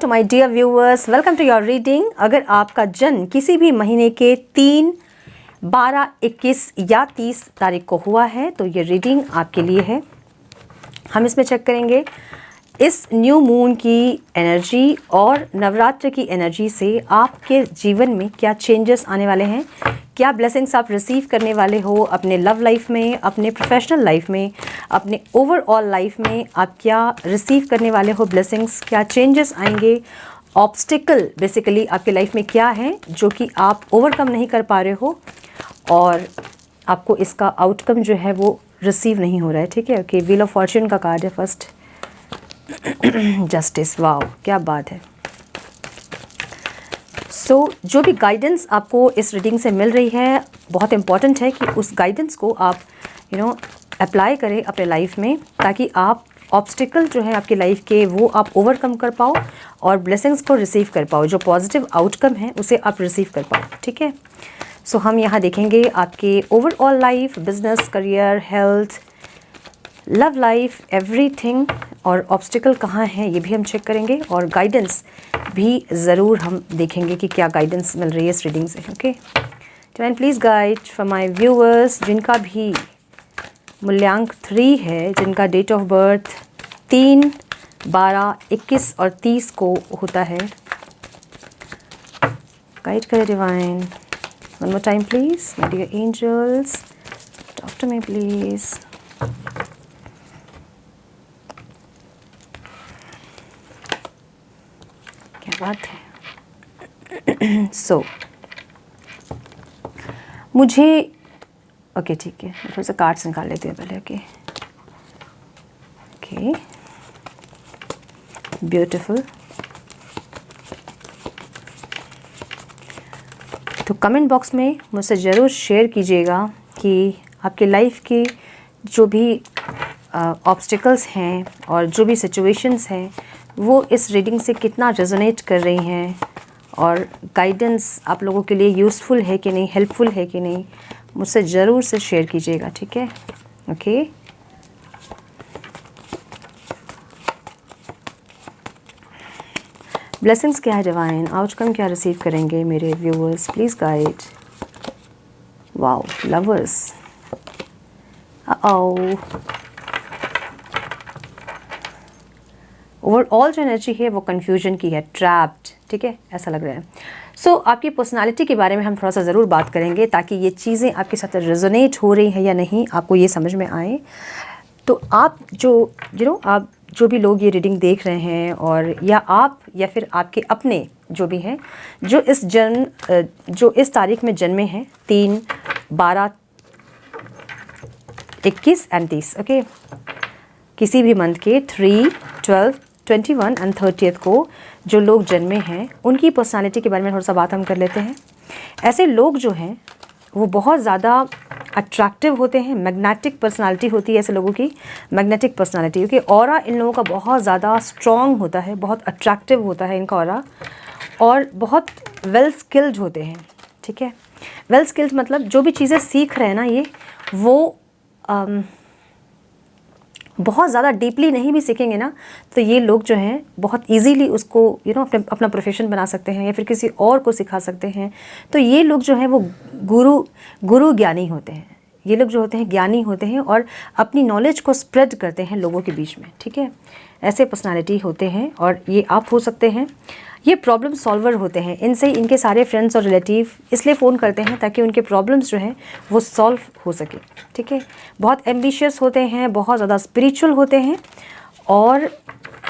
To my dear viewers, welcome to your reading. अगर आपका जन्म किसी भी महीने के 3, 12, 21 या 30 तारीख को हुआ है तो ये रीडिंग आपके लिए है। हम इसमें चेक करेंगे इस न्यू मून की एनर्जी और नवरात्र की एनर्जी से आपके जीवन में क्या चेंजेस आने वाले हैं, क्या ब्लेसिंग्स आप रिसीव करने वाले हो अपने लव लाइफ में, अपने प्रोफेशनल लाइफ में, अपने ओवरऑल लाइफ में आप क्या रिसीव करने वाले हो ब्लेसिंग्स, क्या चेंजेस आएंगे, ऑब्स्टिकल बेसिकली आपके लाइफ में क्या है जो कि आप ओवरकम नहीं कर पा रहे हो और आपको इसका आउटकम जो है वो रिसीव नहीं हो रहा है। ठीक है, ओके। व्हील ऑफ फॉर्च्यून का कार्ड है फर्स्ट, जस्टिस। वाओ, क्या बात है। जो भी गाइडेंस आपको इस रीडिंग से मिल रही है बहुत इंपॉर्टेंट है कि उस गाइडेंस को आप अप्लाई करें अपने लाइफ में, ताकि आप ऑब्स्टिकल जो है आपकी लाइफ के वो आप ओवरकम कर पाओ और ब्लेसिंग्स को रिसीव कर पाओ, जो पॉजिटिव आउटकम है उसे आप रिसीव कर पाओ। ठीक है, सो हम यहाँ देखेंगे आपके overall life, business, career, health, love life, everything, और ऑब्स्टिकल कहाँ है ये भी हम चेक करेंगे और गाइडेंस भी ज़रूर हम देखेंगे कि क्या गाइडेंस मिल रही है इस रीडिंग से। Okay, divine please guide for my viewers जिनका भी मूल्यांक 3 है, जिनका डेट ऑफ बर्थ 3, 12, 21 और 30 को होता है। गाइड करें divine. One more time please, my dear angels, talk to me please. बात है। सो मुझे ओके ठीक है, थोड़ा सा कार्ड्स निकाल लेते हैं पहले। Okay okay, beautiful. तो कमेंट बॉक्स में मुझसे ज़रूर शेयर कीजिएगा कि आपके लाइफ के जो भी ऑब्स्टिकल्स हैं और जो भी सिचुएशंस हैं वो इस रीडिंग से कितना रेजोनेट कर रही हैं और गाइडेंस आप लोगों के लिए यूज़फुल है कि नहीं, हेल्पफुल है कि नहीं, मुझसे ज़रूर से शेयर कीजिएगा। ठीक है, ओके। ब्लेसिंग्स क्या है डिवाइन, आउटकम क्या रिसीव करेंगे मेरे viewers, please guide. Wow, lovers. Overall जो एनर्जी है वो कन्फ्यूजन की है, ट्रैप्ड। ठीक है, ऐसा लग रहा है। सो आपकी पर्सनालिटी के बारे में हम थोड़ा सा ज़रूर बात करेंगे ताकि ये चीज़ें आपके साथ रेजोनेट हो रही हैं या नहीं आपको ये समझ में आए। तो आप जो आप जो भी लोग ये रीडिंग देख रहे हैं और या आप या फिर आपके अपने जो भी हैं जो इस तारीख में जन्मे हैं 3, 12, 21 एंड 30। ओके, किसी भी मंथ के 3, 12, 21 एंड 30 को जो लोग जन्मे हैं उनकी पर्सनालिटी के बारे में थोड़ा सा बात हम कर लेते हैं। ऐसे लोग जो हैं वो बहुत ज़्यादा अट्रैक्टिव होते हैं, मैग्नेटिक पर्सनालिटी होती है ऐसे लोगों की, मैग्नेटिक पर्सनालिटी, क्योंकि ऑरा इन लोगों का बहुत ज़्यादा स्ट्रॉन्ग होता है, बहुत अट्रैक्टिव होता है इनका ऑरा, और बहुत वेल स्किल्ड होते हैं। ठीक है, वेल स्किल्ड मतलब जो भी चीज़ें सीख रहे हैं ना ये वो बहुत ज़्यादा डीपली नहीं भी सीखेंगे ना तो ये लोग जो हैं बहुत इजीली उसको अपना प्रोफेशन बना सकते हैं या फिर किसी और को सिखा सकते हैं। तो ये लोग जो हैं वो गुरु ज्ञानी होते हैं। ये लोग जो होते हैं ज्ञानी होते हैं और अपनी नॉलेज को स्प्रेड करते हैं लोगों के बीच में। ठीक है, ऐसे पर्सनालिटी होते हैं और ये आप हो सकते हैं। ये प्रॉब्लम सॉल्वर होते हैं, इनसे इनके सारे फ्रेंड्स और रिलेटिव इसलिए फ़ोन करते हैं ताकि उनके प्रॉब्लम्स जो हैं वो सॉल्व हो सके। ठीक है, बहुत एम्बिशियस होते हैं, बहुत ज़्यादा स्पिरिचुअल होते हैं और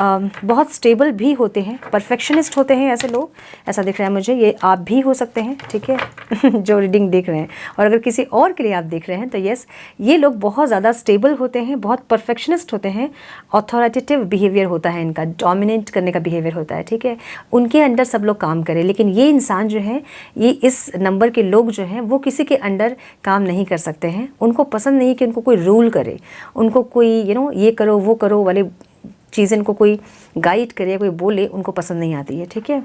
बहुत स्टेबल भी होते हैं, परफेक्शनिस्ट होते हैं ऐसे लोग, ऐसा दिख रहा है मुझे। ये आप भी हो सकते हैं। ठीक है जो रीडिंग देख रहे हैं, और अगर किसी और के लिए आप देख रहे हैं तो यस, ये लोग बहुत ज़्यादा स्टेबल होते हैं, बहुत परफेक्शनिस्ट होते हैं, ऑथोरिटेटिव बिहेवियर होता है इनका, डोमिनेट करने का बिहेवियर होता है। ठीक है, उनके अंडर सब लोग काम करें, लेकिन ये इंसान जो है, ये इस नंबर के लोग जो हैं वो किसी के अंडर काम नहीं कर सकते हैं। उनको पसंद नहीं कि उनको कोई रूल करे, उनको कोई ये करो वो करो वाले चीज़ें इनको कोई गाइड करे, कोई बोले, उनको पसंद नहीं आती है। ठीक है,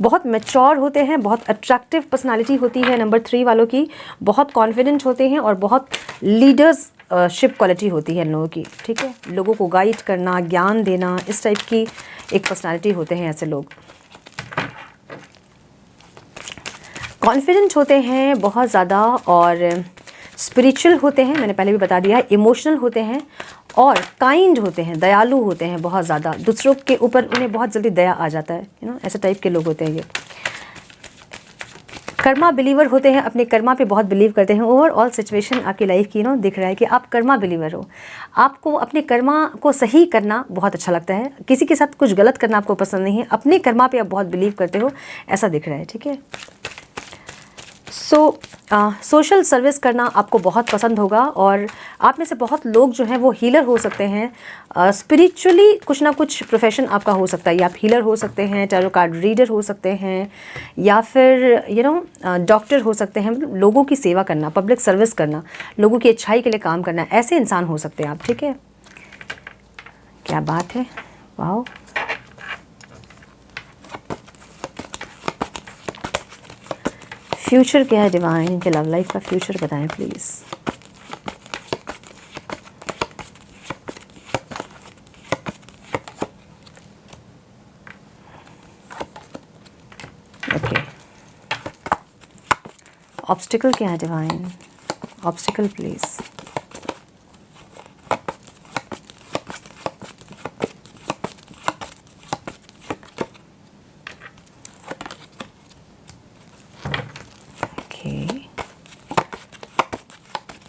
बहुत मैच्योर होते हैं, बहुत अट्रैक्टिव पर्सनालिटी होती है नंबर 3 वालों की, बहुत कॉन्फिडेंट होते हैं और बहुत लीडर्स लीडरशिप क्वालिटी होती है इन लोगों की, ठीक है। लोगों को गाइड करना, ज्ञान देना, इस टाइप की एक पर्सनालिटी होते हैं ऐसे लोग। कॉन्फिडेंट होते हैं बहुत ज़्यादा और स्पिरिचुअल होते हैं, मैंने पहले भी बता दिया है। इमोशनल होते हैं और काइंड होते हैं, दयालु होते हैं बहुत ज़्यादा। दूसरों के ऊपर उन्हें बहुत जल्दी दया आ जाता है, ऐसे टाइप के लोग होते हैं ये। कर्मा बिलीवर होते हैं, अपने कर्मा पे बहुत बिलीव करते हैं। ओवरऑल सिचुएशन आपकी लाइफ की दिख रहा है कि आप कर्मा बिलीवर हो। आपको अपने कर्मा को सही करना बहुत अच्छा लगता है, किसी के साथ कुछ गलत करना आपको पसंद नहीं है। अपने कर्मा पे आप बहुत बिलीव करते हो, ऐसा दिख रहा है, ठीक है। सोशल सर्विस करना आपको बहुत पसंद होगा और आप में से बहुत लोग जो हैं वो हीलर हो सकते हैं। स्पिरिचुअली कुछ ना कुछ प्रोफेशन आपका हो सकता है, या आप हीलर हो सकते हैं, टैरो कार्ड रीडर हो सकते हैं, या फिर डॉक्टर हो सकते हैं। लोगों की सेवा करना, पब्लिक सर्विस करना, लोगों की अच्छाई के लिए काम करना, ऐसे इंसान हो सकते हैं आप, ठीक है। क्या बात है, वाह। फ्यूचर क्या है डिवाइन, इनके लव लाइफ का फ्यूचर बताएं प्लीज़। ओके, ऑब्स्टिकल क्या है डिवाइन, ऑब्स्टिकल प्लीज़।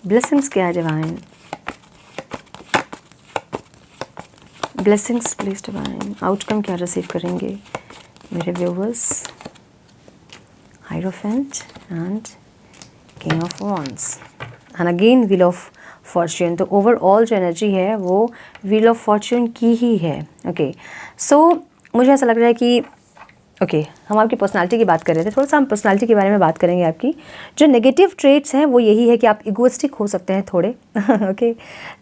ब्लेसिंग्स क्या है divine, blessings please divine. Outcome क्या रिसीव करेंगे मेरे viewers. Hierophant and king of wands and again wheel of Fortune. तो ओवरऑल जो एनर्जी है वो व्हील ऑफ फॉर्च्यून की ही है। ओके, सो मुझे ऐसा लग रहा है कि हम आपकी पर्सनालिटी की बात कर रहे थे, थोड़ा सा हम पर्सनालिटी के बारे में बात करेंगे। आपकी जो नेगेटिव ट्रेट्स हैं वो यही है कि आप इगोइस्टिक हो सकते हैं थोड़े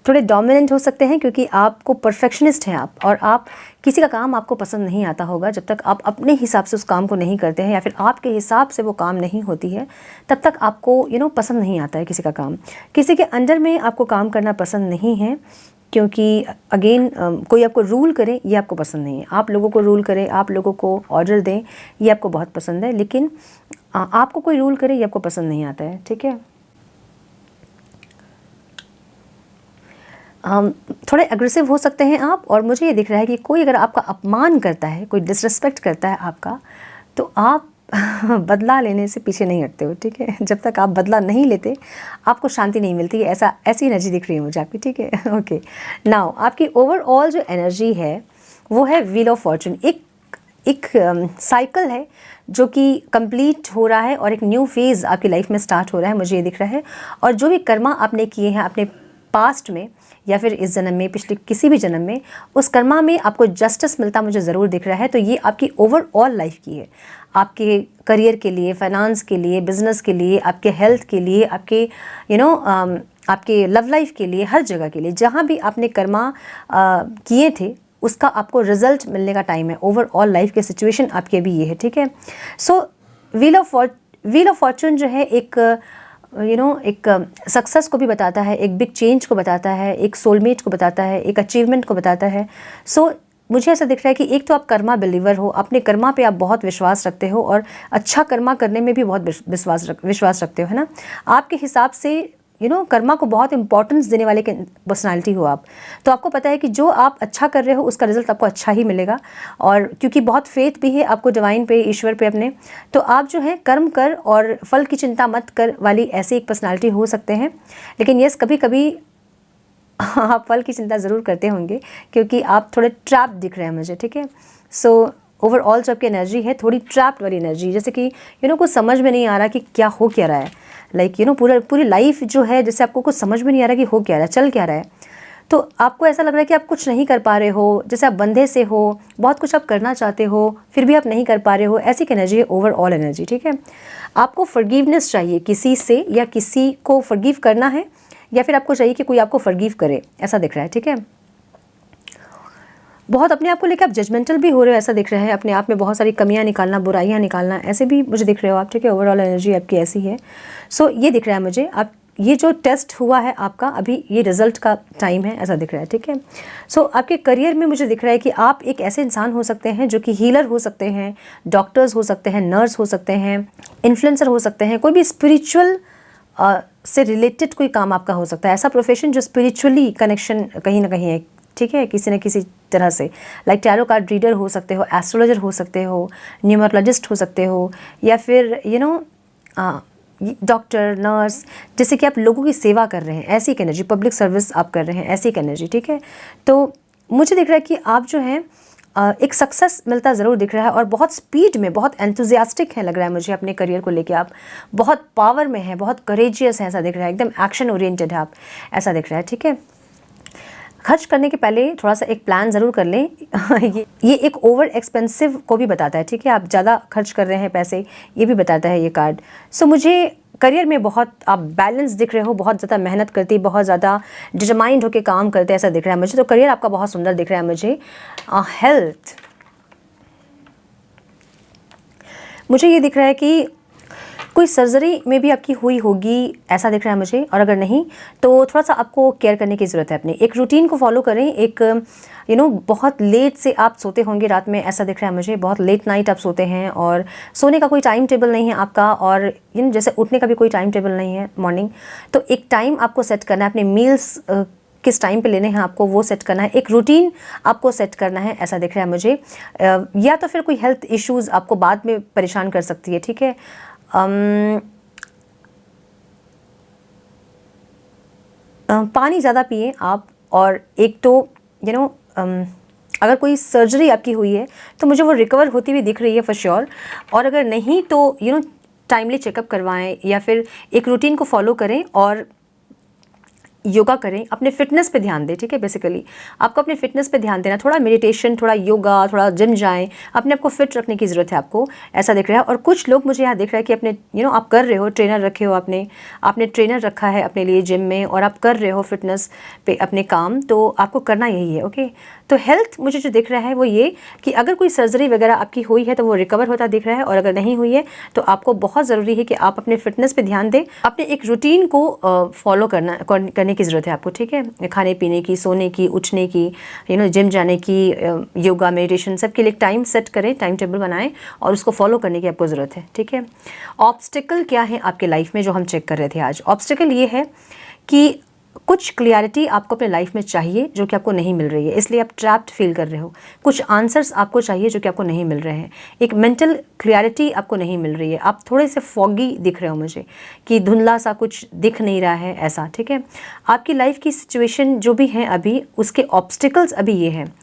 थोड़े डोमिनेंट हो सकते हैं, क्योंकि आपको परफेक्शनिस्ट हैं आप, और आप किसी का काम आपको पसंद नहीं आता होगा जब तक आप अपने हिसाब से उस काम को नहीं करते हैं, या फिर आपके हिसाब से वो काम नहीं होती है तब तक आपको पसंद नहीं आता है किसी का काम। किसी के अंडर में आपको काम करना पसंद नहीं है, क्योंकि अगेन कोई आपको रूल करे ये आपको पसंद नहीं है। आप लोगों को रूल करें, आप लोगों को ऑर्डर दें, ये आपको बहुत पसंद है, लेकिन आपको कोई रूल करे ये आपको पसंद नहीं आता है, ठीक है। थोड़े एग्रेसिव हो सकते हैं आप, और मुझे ये दिख रहा है कि कोई अगर आपका अपमान करता है, कोई डिसरिस्पेक्ट करता है आपका, तो आप बदला लेने से पीछे नहीं हटते हो, ठीक है। जब तक आप बदला नहीं लेते आपको शांति नहीं मिलती, ऐसी एनर्जी दिख रही है मुझे आपकी, ठीक है। ओके, नाउ आपकी ओवरऑल जो एनर्जी है वो है व्हील ऑफ फॉर्चून। एक साइकिल है जो कि कंप्लीट हो रहा है और एक न्यू फेज़ आपकी लाइफ में स्टार्ट हो रहा है, मुझे ये दिख रहा है। और जो भी कर्मा आपने किए हैं अपने पास्ट में, या फिर इस जन्म में, पिछले किसी भी जन्म में, उस कर्मा में आपको जस्टिस मिलता मुझे ज़रूर दिख रहा है। तो ये आपकी ओवरऑल लाइफ की है, आपके करियर के लिए, फाइनेंस के लिए, बिजनेस के लिए, आपके हेल्थ के लिए, आपके आपके लव लाइफ के लिए, हर जगह के लिए, जहाँ भी आपने कर्मा किए थे उसका आपको रिजल्ट मिलने का टाइम है। ओवरऑल लाइफ के सिचुएशन आपकी अभी ये है, ठीक है। सो व्हील ऑफ फॉर्चून जो है एक एक सक्सेस को भी बताता है, एक बिग चेंज को बताता है, एक सोलमेट को बताता है, एक अचीवमेंट को बताता है। सो मुझे ऐसा दिख रहा है कि एक तो आप कर्मा बिलीवर हो, अपने कर्मा पे आप बहुत विश्वास रखते हो, और अच्छा कर्मा करने में भी बहुत विश्वास रखते हो, है ना। आपके हिसाब से कर्मा को बहुत इंपॉर्टेंस देने वाले पर्सनालिटी हो आप। तो आपको पता है कि जो आप अच्छा कर रहे हो उसका रिजल्ट आपको अच्छा ही मिलेगा, और क्योंकि बहुत फेथ भी है आपको डिवाइन पे, ईश्वर पे अपने, तो आप जो है कर्म कर और फल की चिंता मत कर वाली ऐसी एक पर्सनालिटी हो सकते हैं। लेकिन यस, कभी कभी आप फल की चिंता ज़रूर करते होंगे, क्योंकि आप थोड़े ट्रैप दिख रहे हैं मुझे, ठीक है। सो ओवरऑल जो आपकी एनर्जी है थोड़ी ट्रैप्ड वाली एनर्जी, जैसे कि कुछ समझ में नहीं आ रहा कि क्या हो क्या रहा है, लाइक पूरी लाइफ जो है जैसे आपको कुछ समझ में नहीं आ रहा कि हो क्या रहा है, चल क्या रहा है। तो आपको ऐसा लग रहा है कि आप कुछ नहीं कर पा रहे हो, जैसे आप बंधे से हो, बहुत कुछ आप करना चाहते हो फिर भी आप नहीं कर पा रहे हो, ऐसी एक एनर्जी है ओवरऑल एनर्जी, ठीक है। आपको फॉरगिवनेस चाहिए किसी से, या किसी को फॉरगिव करना है, या फिर आपको चाहिए कि कोई आपको फॉरगिव करे, ऐसा दिख रहा है, ठीक है। बहुत अपने आप को लेकर आप जजमेंटल भी हो रहे हो, ऐसा दिख रहा है। अपने आप में बहुत सारी कमियां निकालना, बुराइयां निकालना, ऐसे भी मुझे दिख रहे हो आप, ठीक है। ओवरऑल एनर्जी आपकी ऐसी है। सो ये दिख रहा है मुझे, आप ये जो टेस्ट हुआ है आपका, अभी ये रिज़ल्ट का टाइम है, ऐसा दिख रहा है, ठीक है। सो आपके करियर में मुझे दिख रहा है कि आप एक ऐसे इंसान हो सकते हैं जो कि हीलर हो सकते हैं, डॉक्टर्स हो सकते हैं, नर्स हो सकते हैं, इन्फ्लुएंसर हो सकते हैं, कोई भी स्पिरिचुअल से रिलेटेड कोई काम आपका हो सकता है, ऐसा प्रोफेशन जो स्पिरिचुअली कनेक्शन कहीं ना कहीं है, ठीक है, किसी न किसी तरह से। लाइक टैरो कार्ड रीडर हो सकते हो, एस्ट्रोलॉजर हो सकते हो, न्यूमरोलॉजिस्ट हो सकते हो, या फिर डॉक्टर, नर्स, जैसे कि आप लोगों की सेवा कर रहे हैं, ऐसी एक एनर्जी, पब्लिक सर्विस आप कर रहे हैं, ऐसी एक एनर्जी, ठीक है। तो मुझे दिख रहा है कि आप जो हैं एक सक्सेस मिलता ज़रूर दिख रहा है, और बहुत स्पीड में, बहुत एंथुजियास्टिक है लग रहा है मुझे अपने करियर को लेके। आप बहुत पावर में हैं, बहुत करेजियस हैं, ऐसा दिख रहा है, एकदम एक्शन ओरिएंटेड है आप, ऐसा दिख रहा है, ठीक है। खर्च करने के पहले थोड़ा सा एक प्लान ज़रूर कर लें। ये एक ओवर एक्सपेंसिव को भी बताता है, ठीक है, आप ज़्यादा खर्च कर रहे हैं पैसे, ये भी बताता है ये कार्ड। सो मुझे करियर में बहुत आप बैलेंस दिख रहे हो, बहुत ज़्यादा मेहनत करती, बहुत ज़्यादा डिटरमाइंड होकर काम करते, ऐसा दिख रहा है मुझे। तो करियर आपका बहुत सुंदर दिख रहा है मुझे। हेल्थ, मुझे ये दिख रहा है कि कोई सर्जरी में भी आपकी हुई होगी, ऐसा दिख रहा है मुझे, और अगर नहीं तो थोड़ा सा आपको केयर करने की ज़रूरत है अपनी। एक रूटीन को फॉलो करें, एक बहुत लेट से आप सोते होंगे रात में, ऐसा दिख रहा है मुझे, बहुत लेट नाइट आप सोते हैं, और सोने का कोई टाइम टेबल नहीं है आपका, और जैसे उठने का भी कोई टाइम टेबल नहीं है मॉर्निंग। तो एक टाइम आपको सेट करना है, अपने मील्स किस टाइम पे लेने हैं आपको वो सेट करना है, एक रूटीन आपको सेट करना है, ऐसा दिख रहा है मुझे। या तो फिर कोई हेल्थ इश्यूज़ आपको बाद में परेशान कर सकती है, ठीक है। पानी ज़्यादा पिए आप, और एक तो अगर कोई सर्जरी आपकी हुई है तो मुझे वो रिकवर होती हुई दिख रही है फॉर श्योर, और अगर नहीं तो टाइमली चेकअप करवाएं, या फिर एक रूटीन को फॉलो करें और योगा करें, अपने फिटनेस पे ध्यान दें, ठीक है। बेसिकली आपको अपने फिटनेस पे ध्यान देना, थोड़ा मेडिटेशन, थोड़ा योगा, थोड़ा जिम जाएं, अपने आप को फिट रखने की ज़रूरत है आपको, ऐसा दिख रहा है। और कुछ लोग मुझे यहाँ दिख रहा है कि अपने आप कर रहे हो, ट्रेनर रखे हो, आपने ट्रेनर रखा है अपने लिए जिम में, और आप कर रहे हो फिटनेस पे अपने काम, तो आपको करना यही है, ओके। तो हेल्थ मुझे जो दिख रहा है वो ये कि अगर कोई सर्जरी वगैरह आपकी हुई है तो वो रिकवर होता दिख रहा है, और अगर नहीं हुई है तो आपको बहुत ज़रूरी है कि आप अपने फिटनेस पे ध्यान दें, अपने एक रूटीन को फॉलो करने की ज़रूरत है आपको, ठीक है। खाने पीने की, सोने की, उठने की, जिम जाने की, योगा, मेडिटेशन, सब के लिए टाइम सेट करें, टाइम टेबल बनाएं, और उसको फॉलो करने की आपको ज़रूरत है, ठीक है। ऑब्स्टिकल क्या है आपके लाइफ में जो हम चेक कर रहे थे आज? ऑब्स्टिकल ये है कि कुछ क्लियरिटी आपको अपने लाइफ में चाहिए जो कि आपको नहीं मिल रही है, इसलिए आप ट्रैप्ड फील कर रहे हो। कुछ आंसर्स आपको चाहिए जो कि आपको नहीं मिल रहे हैं, एक मेंटल क्लियरिटी आपको नहीं मिल रही है, आप थोड़े से फॉगी दिख रहे हो मुझे, कि धुंधला सा कुछ दिख नहीं रहा है, ऐसा, ठीक है। आपकी लाइफ की सिचुएशन जो भी है अभी, उसके ऑब्स्टिकल्स अभी ये हैं,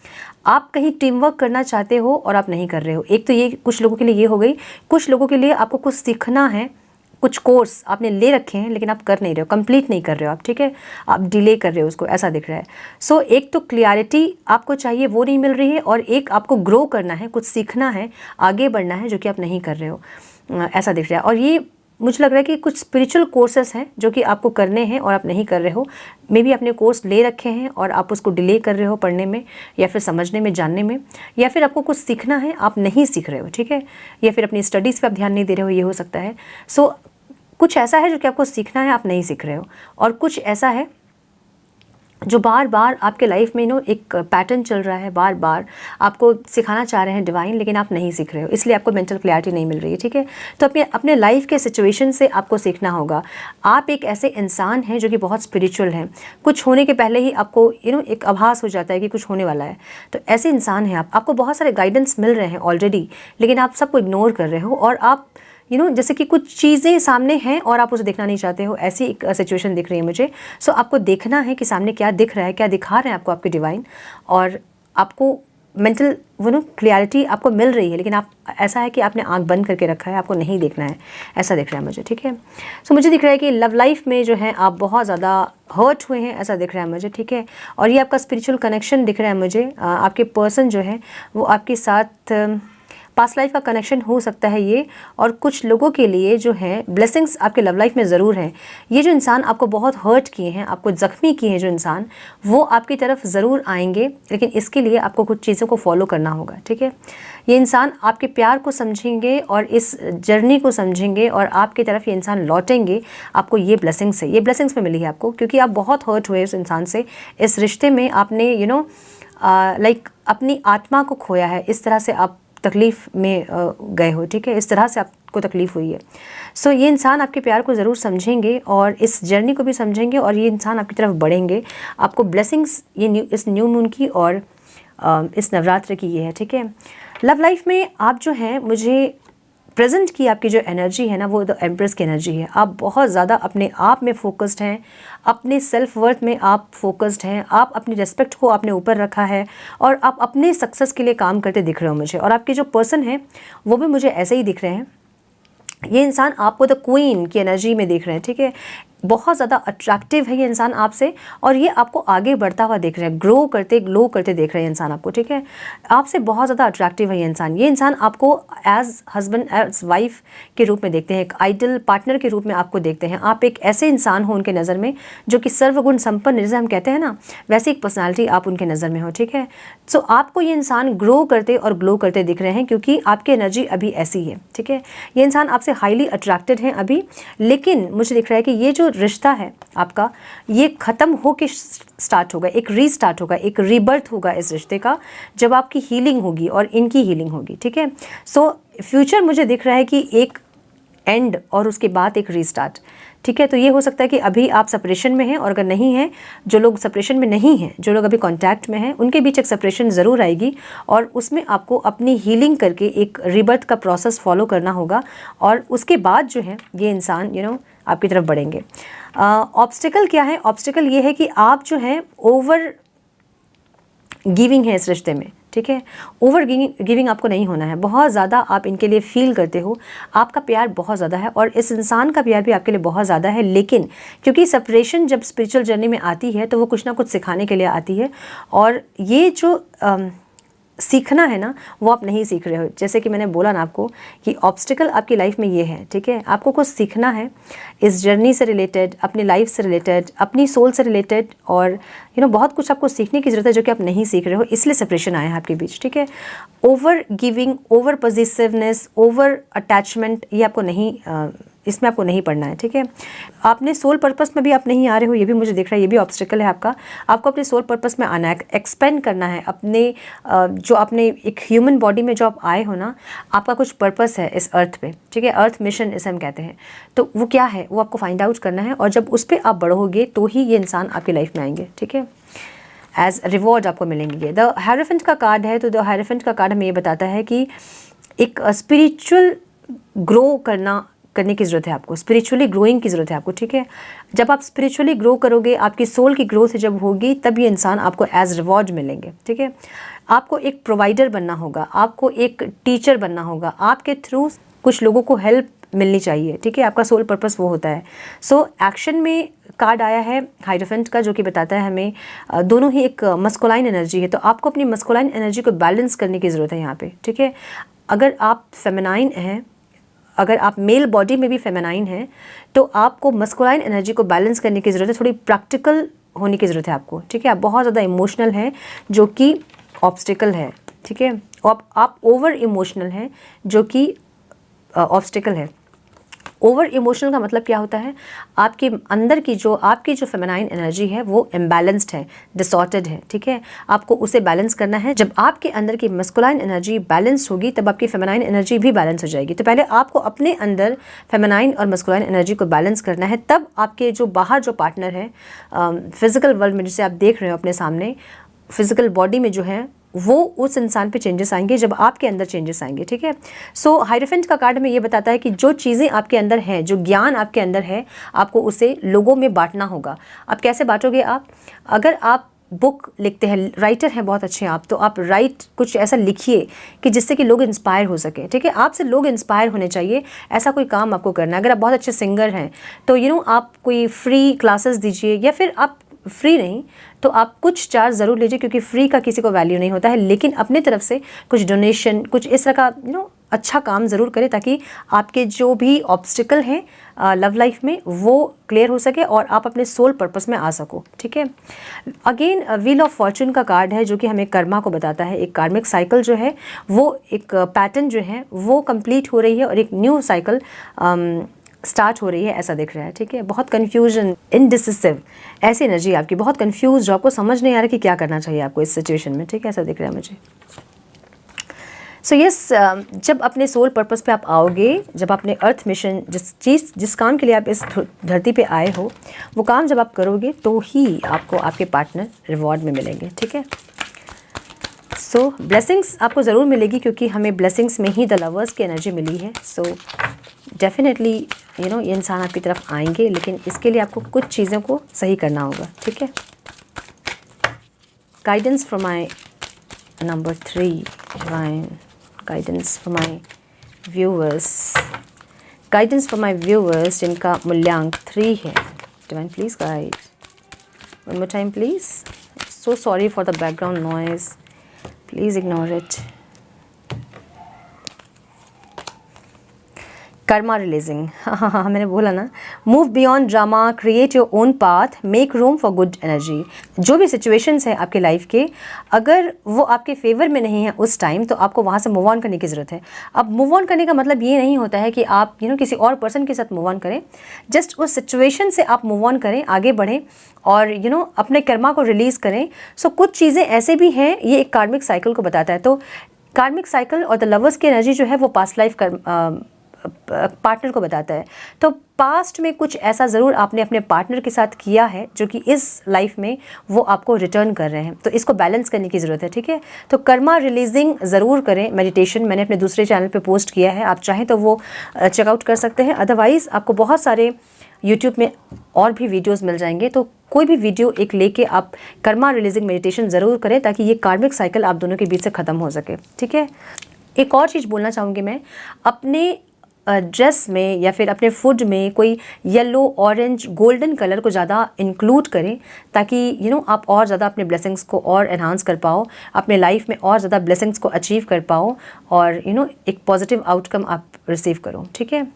आप कहीं टीम वर्क करना चाहते हो और आप नहीं कर रहे हो। एक तो ये कुछ लोगों के लिए ये हो गई, कुछ लोगों के लिए आपको कुछ सीखना है, कुछ कोर्स आपने ले रखे हैं लेकिन आप कर नहीं रहे हो, कंप्लीट नहीं कर रहे हो आप, ठीक है, आप डिले कर रहे हो उसको, ऐसा दिख रहा है। सो एक तो क्लियरिटी आपको चाहिए, वो नहीं मिल रही है, और एक आपको ग्रो करना है, कुछ सीखना है, आगे बढ़ना है, जो कि आप नहीं कर रहे हो, ऐसा दिख रहा है। और ये मुझे लग रहा है कि कुछ स्पिरिचुअल कोर्सेस हैं जो कि आपको करने हैं और आप नहीं कर रहे हो। मे बी आपने कोर्स ले रखे हैं और आप उसको डिले कर रहे हो पढ़ने में, या फिर समझने में, जानने में, या फिर आपको कुछ सीखना है, आप नहीं सीख रहे हो, ठीक है, या फिर अपनी स्टडीज़ पे आप ध्यान नहीं दे रहे हो, ये हो सकता है। सो कुछ ऐसा है जो कि आपको सीखना है, आप नहीं सीख रहे हो, और कुछ ऐसा है जो बार बार आपके लाइफ में एक पैटर्न चल रहा है, बार बार आपको सिखाना चाह रहे हैं डिवाइन, लेकिन आप नहीं सीख रहे हो, इसलिए आपको मेंटल क्लैरिटी नहीं मिल रही है, ठीक है। तो अपने लाइफ के सिचुएशन से आपको सीखना होगा। आप एक ऐसे इंसान हैं जो कि बहुत स्पिरिचुअल हैं, कुछ होने के पहले ही आपको एक आभास हो जाता है कि कुछ होने वाला है, तो ऐसे इंसान हैं आप, आपको बहुत सारे गाइडेंस मिल रहे हैं ऑलरेडी, लेकिन आप सबको इग्नोर कर रहे हो, और आप जैसे कि कुछ चीज़ें सामने हैं और आप उसे देखना नहीं चाहते हो, ऐसी एक सिचुएशन दिख रही है मुझे। सो आपको देखना है कि सामने क्या दिख रहा है, क्या दिखा रहे हैं आपको आपके डिवाइन, और आपको मेंटल क्लियरिटी आपको मिल रही है, लेकिन आप ऐसा है कि आपने आंख बंद करके रखा है, आपको नहीं देखना है, ऐसा दिख रहा है मुझे, ठीक है। सो मुझे दिख रहा है कि लव लाइफ में जो है आप बहुत ज़्यादा हर्ट हुए हैं, ऐसा दिख रहा है मुझे, ठीक है। और ये आपका स्पिरिचुअल कनेक्शन दिख रहा है मुझे, आपके पर्सन जो है वो आपके साथ पास्ट लाइफ का कनेक्शन हो सकता है ये। और कुछ लोगों के लिए जो है ब्लेसिंग्स आपके लव लाइफ में ज़रूर हैं। ये जो इंसान आपको बहुत हर्ट किए हैं, आपको ज़ख्मी किए हैं जो इंसान, वो आपकी तरफ ज़रूर आएंगे, लेकिन इसके लिए आपको कुछ चीज़ों को फॉलो करना होगा, ठीक है। ये इंसान आपके प्यार को समझेंगे और इस जर्नी को समझेंगे और आपकी तरफ ये इंसान लौटेंगे। आपको ये ब्लेसिंग्स है, ये ब्लेसिंग्स में मिली है आपको, क्योंकि आप बहुत हर्ट हुए उस इंसान से। इस रिश्ते में आपने लाइक अपनी आत्मा को खोया है, इस तरह से आप तकलीफ़ में गए हो, ठीक है। इस तरह से आपको तकलीफ़ हुई है। सो ये इंसान आपके प्यार को ज़रूर समझेंगे और इस जर्नी को भी समझेंगे और ये इंसान आपकी तरफ बढ़ेंगे। आपको ब्लेसिंग्स इस न्यू मून की और इस नवरात्र की ये है, ठीक है। लव लाइफ में आप जो हैं, मुझे प्रेजेंट की आपकी जो एनर्जी है ना, वो द एम्प्रेस की एनर्जी है। आप बहुत ज़्यादा अपने आप में फोकस्ड हैं, अपने सेल्फ वर्थ में आप फोकस्ड हैं, आप अपनी रिस्पेक्ट को आपने ऊपर रखा है और आप अपने सक्सेस के लिए काम करते दिख रहे हो मुझे। और आपके जो पर्सन हैं वो भी मुझे ऐसे ही दिख रहे हैं। ये इंसान आपको द क्वीन की एनर्जी में देख रहे हैं, ठीक है। बहुत ज़्यादा अट्रैक्टिव है ये इंसान आपसे और ये आपको आगे बढ़ता हुआ देख रहे हैं, ग्रो करते देख रहे हैं इंसान आपको, ठीक है। आपसे बहुत ज़्यादा अट्रैक्टिव है ये इंसान। ये इंसान आपको एज हस्बैंड, एज वाइफ के रूप में देखते हैं, एक आइडल पार्टनर के रूप में आपको देखते हैं। आप एक ऐसे इंसान हो उनके नज़र में जो कि सर्वगुण संपन्न, जैसे हम कहते हैं ना, वैसे एक पर्सनैलिटी आप उनके नज़र में हो, ठीक है। सो आपको ये इंसान ग्रो करते और ग्लो करते दिख रहे हैं क्योंकि आपकी एनर्जी अभी ऐसी है, ठीक है। ये इंसान आपसे हाईली अट्रैक्टेड हैं अभी, लेकिन मुझे दिख रहा है कि ये जो रिश्ता है आपका, ये ख़त्म हो के स्टार्ट होगा, एक रीस्टार्ट होगा, एक रीबर्थ होगा इस रिश्ते का, जब आपकी हीलिंग होगी और इनकी हीलिंग होगी, ठीक है। सो फ्यूचर मुझे दिख रहा है कि एक एंड और उसके बाद एक रीस्टार्ट, ठीक है। तो ये हो सकता है कि अभी आप सेपरेशन में हैं और अगर नहीं हैं, जो लोग सेपरेशन में नहीं हैं, जो लोग अभी कांटेक्ट में हैं, उनके बीच एक सेपरेशन ज़रूर आएगी और उसमें आपको अपनी हीलिंग करके एक रीबर्थ का प्रोसेस फॉलो करना होगा और उसके बाद जो है ये इंसान आपकी तरफ बढ़ेंगे। ऑब्स्टिकल क्या है? ऑब्स्टिकल ये है कि आप जो हैं ओवर गिविंग है इस रिश्ते में, ठीक है। ओवर गिविंग आपको नहीं होना है। बहुत ज़्यादा आप इनके लिए फील करते हो, आपका प्यार बहुत ज़्यादा है और इस इंसान का प्यार भी आपके लिए बहुत ज़्यादा है। लेकिन क्योंकि सेपरेशन जब स्पिरिचुअल जर्नी में आती है तो वो कुछ ना कुछ सिखाने के लिए आती है और ये जो सीखना है ना, वो आप नहीं सीख रहे हो। जैसे कि मैंने बोला ना आपको कि ऑब्स्टिकल आपकी लाइफ में ये है, ठीक है। आपको कुछ सीखना है इस जर्नी से रिलेटेड, अपनी लाइफ से रिलेटेड, अपनी सोल से रिलेटेड और बहुत कुछ आपको सीखने की ज़रूरत है जो कि आप नहीं सीख रहे हो, इसलिए सेपरेशन आया है आपके बीच, ठीक है। Over giving, over positiveness, over attachment, ये आपको नहीं, इसमें आपको नहीं पढ़ना है, ठीक है। आपने सोल पर्पस में भी आप नहीं आ रहे हो, ये भी मुझे दिख रहा है, ये भी ऑब्स्टिकल है आपका। आपको अपने सोल पर्पस में आना है, एक्सपेंड करना है अपने जो आपने एक ह्यूमन बॉडी में जो आप आए हो ना, आपका कुछ पर्पस है इस अर्थ पे, ठीक है। अर्थ मिशन इसे हम कहते हैं। तो वो क्या है वो आपको फाइंड आउट करना है और जब उस पर आप बढ़ोगे तो ही ये इंसान आपकी लाइफ में आएंगे, ठीक है। एज रिवॉर्ड आपको मिलेंगे। द हायरोफेंट का कार्ड है, तो द हायरोफेंट का कार्ड हमें ये बताता है कि एक स्पिरिचुअल ग्रो करने की ज़रूरत है आपको, स्पिरिचुअली ग्रोइंग की ज़रूरत है आपको, ठीक है। जब आप स्पिरिचुअली ग्रो करोगे, आपकी सोल की ग्रोथ जब होगी, तब ये इंसान आपको एज रिवॉर्ड मिलेंगे, ठीक है। आपको एक प्रोवाइडर बनना होगा, आपको एक टीचर बनना होगा, आपके थ्रू कुछ लोगों को हेल्प मिलनी चाहिए, ठीक है। आपका सोल पर्पस वो होता है। सो एक्शन में कार्ड आया है हायरोफेंट का, जो कि बताता है हमें दोनों ही एक मस्कुलाइन एनर्जी है, तो आपको अपनी मस्कुलाइन एनर्जी को बैलेंस करने की ज़रूरत है यहाँ पे, ठीक है। अगर आप फेमिनाइन हैं, अगर आप मेल बॉडी में भी फेमिनाइन हैं, तो आपको मस्कुलाइन एनर्जी को बैलेंस करने की ज़रूरत है, थोड़ी प्रैक्टिकल होने की ज़रूरत है आपको, ठीक है। आप बहुत ज़्यादा इमोशनल हैं जो कि ऑब्स्टिकल है, ठीक है। और आप ओवर इमोशनल हैं जो कि ऑब्स्टिकल है। ओवर इमोशनल का मतलब क्या होता है? आपके अंदर की जो आपकी जो फेमिनाइन एनर्जी है वो इम्बैलेंस्ड है, डिसऑर्डर्ड है, ठीक है। आपको उसे बैलेंस करना है। जब आपके अंदर की मस्कुलाइन एनर्जी बैलेंस होगी तब आपकी फेमिनाइन एनर्जी भी बैलेंस हो जाएगी। तो पहले आपको अपने अंदर फेमिनाइन और मस्कुलाइन एनर्जी को बैलेंस करना है, तब आपके जो बाहर जो पार्टनर है फिजिकल वर्ल्ड में, जिसे आप देख रहे हो अपने सामने, फिजिकल बॉडी में जो है, वो उस इंसान पे चेंजेस आएंगे जब आपके अंदर चेंजेस आएंगे, ठीक है। सो हायरोफेंट का कार्ड में ये बताता है कि जो चीज़ें आपके अंदर हैं, जो ज्ञान आपके अंदर है, आपको उसे लोगों में बांटना होगा। अब कैसे बांटोगे आप? अगर आप बुक लिखते हैं, राइटर हैं बहुत अच्छे आप, तो आप कुछ ऐसा लिखिए कि जिससे कि लोग इंस्पायर हो सके, ठीक है। आपसे लोग इंस्पायर होने चाहिए, ऐसा कोई काम आपको करना है। अगर आप बहुत अच्छे सिंगर हैं तो आप कोई फ्री क्लासेस दीजिए, या फिर आप फ्री नहीं तो आप कुछ चार्ज ज़रूर लीजिए, क्योंकि फ्री का किसी को वैल्यू नहीं होता है, लेकिन अपनी तरफ से कुछ डोनेशन, कुछ इस तरह का अच्छा काम ज़रूर करें ताकि आपके जो भी ऑब्स्टिकल हैं लव लाइफ में वो क्लियर हो सके और आप अपने सोल पर्पस में आ सको। ठीक है, अगेन व्हील ऑफ फॉर्चून का कार्ड है जो कि हमें कर्मा को बताता है। एक कार्मिक साइकिल जो है वो एक पैटर्न जो है वो कंप्लीट हो रही है और एक न्यू साइकिल स्टार्ट हो रही है, ऐसा दिख रहा है। ठीक है, बहुत कन्फ्यूजन, इनडिसिसिव ऐसी एनर्जी आपकी, बहुत कन्फ्यूज जो आपको समझ नहीं आ रहा कि क्या करना चाहिए आपको इस सिचुएशन में। ठीक है, ऐसा दिख रहा है मुझे। सो यस, जब अपने सोल पर्पस पे आप आओगे, जब अपने अर्थ मिशन, जिस काम के लिए आप इस धरती पे आए हो, वो काम जब आप करोगे तो ही आपको आपके पार्टनर रिवॉर्ड में मिलेंगे। ठीक है, सो ब्लेसिंग्स आपको ज़रूर मिलेगी, क्योंकि हमें ब्लेसिंग्स में ही द लवर्स की एनर्जी मिली है। सो डेफिनेटली ये इंसान आपकी तरफ आएंगे, लेकिन इसके लिए आपको कुछ चीज़ों को सही करना होगा। ठीक है, guidance from my number 3, divine guidance for my viewers, guidance for my viewers जिनका मूल्यांक 3 है। Divine please guide, one more time please. So sorry for the background noise, please ignore it. Karma releasing, हाँ, मैंने बोला ना, move beyond drama, create your own path, make room for good energy. जो भी situations है आपके लाइफ के, अगर वो आपके फेवर में नहीं है उस टाइम, तो आपको वहाँ से मूव ऑन करने की ज़रूरत है। अब मूव ऑन करने का मतलब ये नहीं होता है कि आप किसी और पर्सन के साथ मूव ऑन करें, जस्ट उस सिचुएशन से आप मूव ऑन करें, आगे बढ़ें और अपने कर्मा को रिलीज़ करें। सो कुछ चीज़ें ऐसे भी हैं, ये एक कार्मिक साइकिल को बताता है। तो कार्मिक साइकिल और द लवर्स की एनर्जी जो है वो पास्ट लाइफ पार्टनर को बताता है। तो पास्ट में कुछ ऐसा ज़रूर आपने अपने पार्टनर के साथ किया है जो कि इस लाइफ में वो आपको रिटर्न कर रहे हैं, तो इसको बैलेंस करने की ज़रूरत है। ठीक है, तो कर्मा रिलीजिंग ज़रूर करें। मेडिटेशन मैंने अपने दूसरे चैनल पे पोस्ट किया है, आप चाहें तो वो चेकआउट कर सकते हैं। अदरवाइज़ आपको बहुत सारे यूट्यूब में और भी वीडियोस मिल जाएंगे, तो कोई भी वीडियो एक लेके आप कर्मा रिलीजिंग मेडिटेशन ज़रूर करें ताकि ये कार्मिक साइकिल आप दोनों के बीच से ख़त्म हो सके। ठीक है, एक और चीज़ बोलना चाहूँगी मैं, अपने ड्रेस में या फिर अपने फूड में कोई येलो, ऑरेंज, गोल्डन कलर को ज़्यादा इंक्लूड करें ताकि आप और ज़्यादा अपने ब्लेसिंग्स को और एनहांस कर पाओ, अपने लाइफ में और ज़्यादा ब्लेसिंग्स को अचीव कर पाओ और एक पॉजिटिव आउटकम आप रिसीव करो। ठीक है,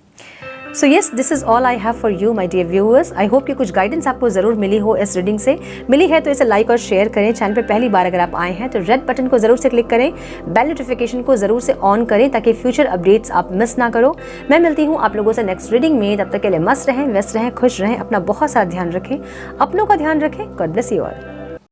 so yes, this is all I have for you my dear viewers. I hope कि कुछ गाइडेंस आपको ज़रूर मिली हो इस रीडिंग से। मिली है तो इसे लाइक और शेयर करें। चैनल पे पहली बार अगर आप आए हैं तो रेड बटन को ज़रूर से क्लिक करें, बेल नोटिफिकेशन को ज़रूर से ऑन करें ताकि फ्यूचर अपडेट्स आप मिस ना करो। मैं मिलती हूँ आप लोगों से नेक्स्ट रीडिंग में। तब तक के लिए मस्त रहें, व्यस्त रहें, खुश रहें, अपना बहुत सारा ध्यान रखें, अपनों का ध्यान रखें। God bless you all.